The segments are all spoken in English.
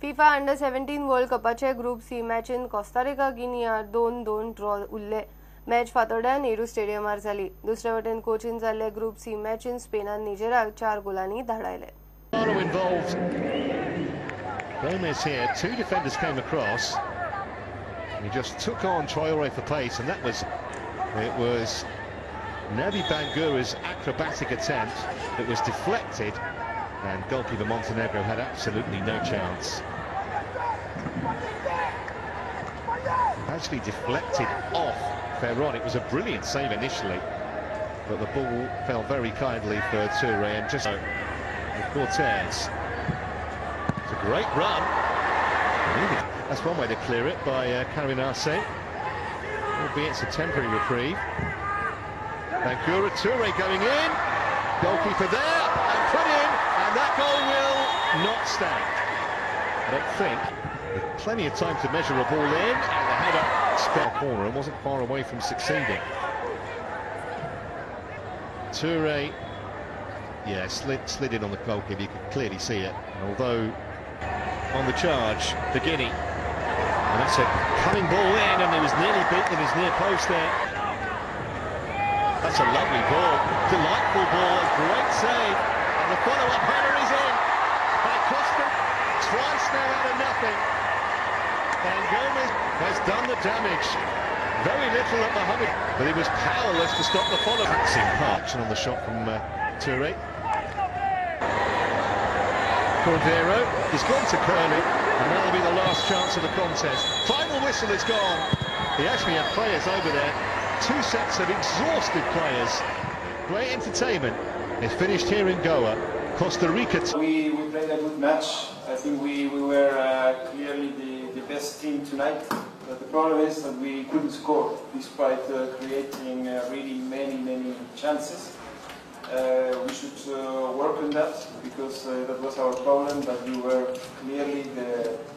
FIFA under 17 world कपाचे group C मॅचीन Costa Rica Guinea 2-2 draw उरले. मॅच फातोड्या नेहरू स्टेडियमार जाली. दुसरे वटेन कोचीन जाल्ले ग्रुप सी मॅचीन स्पेनान निजेराक 4 गोलांनी धाडायले. Gomez here, two defenders came across. He just took on Traoré for pace, and it was Naby Bangura's acrobatic attempt that was deflected, and goalkeeper Montenegro had absolutely no chance. Actually deflected off Ferron. It was a brilliant save initially, but the ball fell very kindly for Touré, and just Cortez. It's a great run. That's one way to clear it by Karim Arce, albeit it's a temporary reprieve. Bangura, Touré going in, goalkeeper there, and put in, and that goal will not stand. I don't think. With plenty of time to measure a ball in, and the header spell corner and wasn't far away from succeeding. Touré, yeah, slid in on the goalkeeper, you could clearly see it. And although on the charge, the Guinea, and that's a coming ball in, and he was nearly beaten in his near post there. That's a lovely ball, delightful ball, great save, and the follow-up header is in. And it cost them twice now out of nothing. And Gomez has done the damage. Very little at Mohamed, but he was powerless to stop the follow. Maxime Parks on the shot from Touré. Cordero, he's gone to curling, and that'll be the last chance of the contest. Final whistle is gone. He actually had players over there. 2 sets of exhausted players. Great entertainment. It's finished here in Goa. Costa Rica. We played a good match. I think we were clearly the best team tonight. But the problem is that we couldn't score despite creating really many chances. We should work on that, because that was our problem, that we were clearly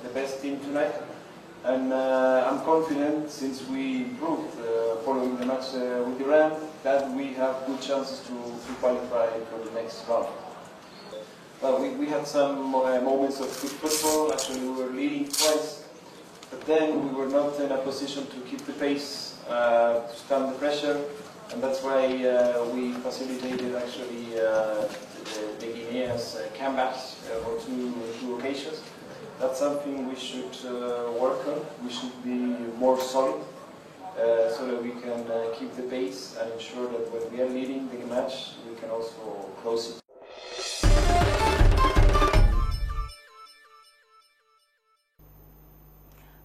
the best team tonight. And I'm confident, since we improved following the match with Iran, that we have good chances to qualify for the next round. But we had some moments of good football. Actually, we were leading twice, but then we were not in a position to keep the pace, to stand the pressure, and that's why we facilitated actually the Guineans' comebacks for two occasions. That's something we should work on. We should be more solid, so that we can keep the pace and ensure that when we are leading the match, we can also close it.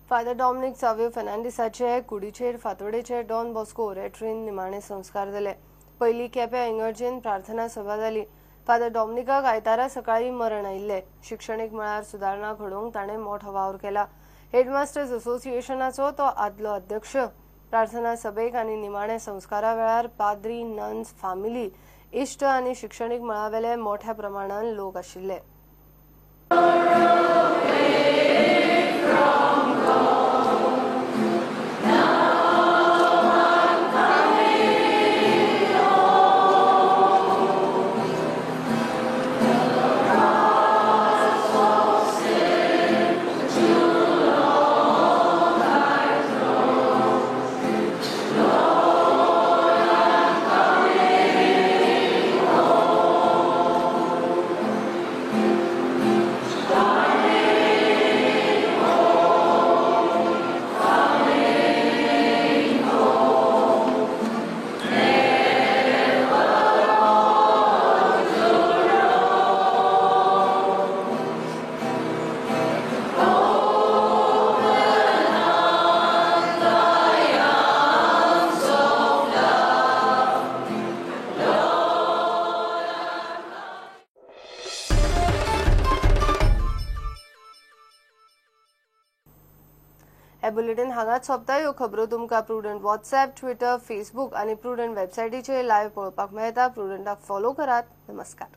Father Dominic Savio फेर्नांडिसाचे कुडीचेर फातोडेचे don Bosco रेट्रीन निमाणे संस्कार जाले. पयली खेपे इगर्जेन प्रार्थना सभा जाली. फादर डॉमिनिकाक आयतारा सकाळी मरण आयिल्ले. शिक्षणीक मळार सुदारणा घडोवंक ताणें मोठो वावर केला. हेडमास्टर्स असोसिएशनाचो तो आदलो अध्यक्ष. प्रार्थना सभेक आनी निमाणे संस्कारा वेळार पाद्री, नन्स, फामिली, इश्ट आनी शिक्षणीक मळावेले मोठ्या प्रमाणात लोक आशिल्ले. हे बुलेटिन हांगाच सोंपता. ह्यो खबरो तुमकां प्रुडंट व्हॉट्सॲप, ट्विटर, फेसबुक आनी प्रुडंट वेबसायटीचेर लायव्ह पळोवपाक मेळटा. प्रुडंटाक फॉलो करात. नमस्कार.